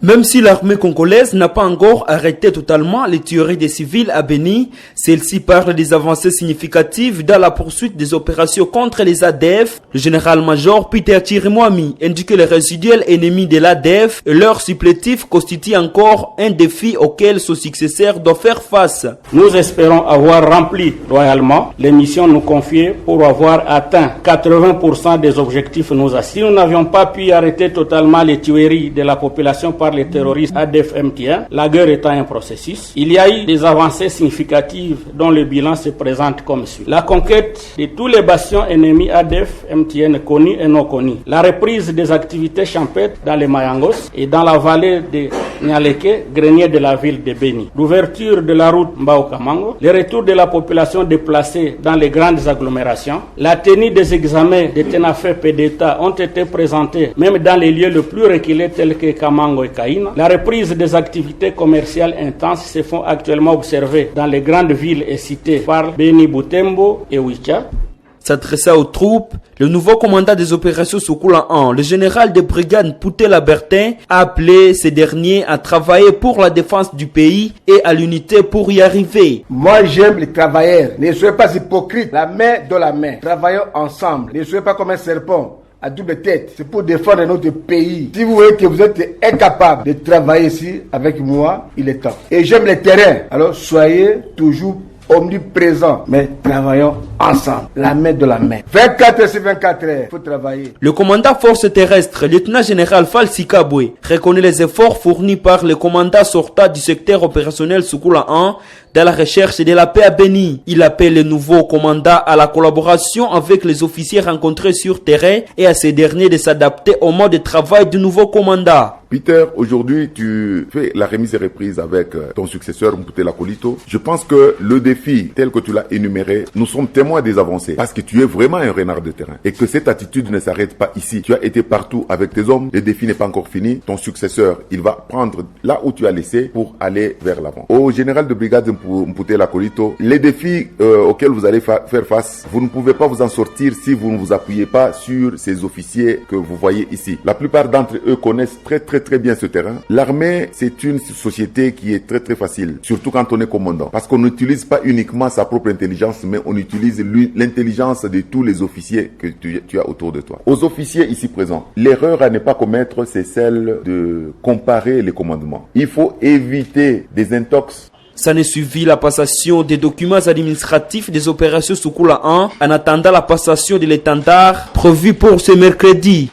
Même si l'armée congolaise n'a pas encore arrêté totalement les tueries des civils à Beni, celle-ci parle des avancées significatives dans la poursuite des opérations contre les ADF. Le général-major Peter Chirimwami indique que les résiduels ennemis de l'ADF et leurs supplétifs constituent encore un défi auquel son successeur doit faire face. Nous espérons avoir rempli royalement les missions nous confiées pour avoir atteint 80% des objectifs nous assignés. Si nous n'avions pas pu arrêter totalement les tueries de la population par les terroristes ADF-MT1, la guerre étant un processus, il y a eu des avancées significatives dont le bilan se présente comme suit. La conquête de tous les bastions ennemis ADF-MT1 connus et non connus. La reprise des activités champêtres dans les Mayangos et dans la vallée de Nyaleke, grenier de la ville de Beni. L'ouverture de la route Mbao-Kamango. Le retour de la population déplacée dans les grandes agglomérations. La tenue des examens de TENAFEP et d'État ont été présentés même dans les lieux les plus reculés tels que Kamango et Kaina. La reprise des activités commerciales intenses se font actuellement observer dans les grandes villes et cités par Beni, Butembo et Wicha. S'adressant aux troupes, le nouveau commandant des opérations Soukula 1, le général de brigade Poutela Bertin, a appelé ces derniers à travailler pour la défense du pays et à l'unité pour y arriver. Moi j'aime les travailleurs, ne soyez pas hypocrites, la main dans la main, travaillons ensemble, ne soyez pas comme un serpent à double tête, c'est pour défendre notre pays. Si vous voyez que vous êtes incapable de travailler ici avec moi, il est temps. Et j'aime les terrains, alors soyez toujours omniprésents, mais travaillons ensemble, la main de la main. 24 heures sur 24 heures, il faut travailler. Le commandant force terrestre, lieutenant-général Falsi Kabwe, reconnaît les efforts fournis par le commandant sortant du secteur opérationnel Soukula 1 dans la recherche de la paix à Beni. Il appelle le nouveau commandant à la collaboration avec les officiers rencontrés sur terrain et à ces derniers de s'adapter au mode de travail du nouveau commandant. Peter, aujourd'hui, tu fais la remise et reprise avec ton successeur, Mputela Kolito. Je pense que le défi, tel que tu l'as énuméré, nous sommes témoins des avancées parce que tu es vraiment un renard de terrain et que cette attitude ne s'arrête pas ici. Tu as été partout avec tes hommes, le défi n'est pas encore fini. Ton successeur, il va prendre là où tu as laissé pour aller vers l'avant. Au général de brigade Mputela Kolito, les défis auxquels vous allez faire face, vous ne pouvez pas vous en sortir si vous ne vous appuyez pas sur ces officiers que vous voyez ici. La plupart d'entre eux connaissent très bien ce terrain. L'armée, c'est une société qui est très facile, surtout quand on est commandant, parce qu'on n'utilise pas uniquement sa propre intelligence, mais on utilise l'intelligence de tous les officiers que tu as autour de toi. Aux officiers ici présents, l'erreur à ne pas commettre, c'est celle de comparer les commandements. Il faut éviter des intox. Ça ne suivit la passation des documents administratifs des opérations Soukula 1 en attendant la passation de l'étendard prévue pour ce mercredi.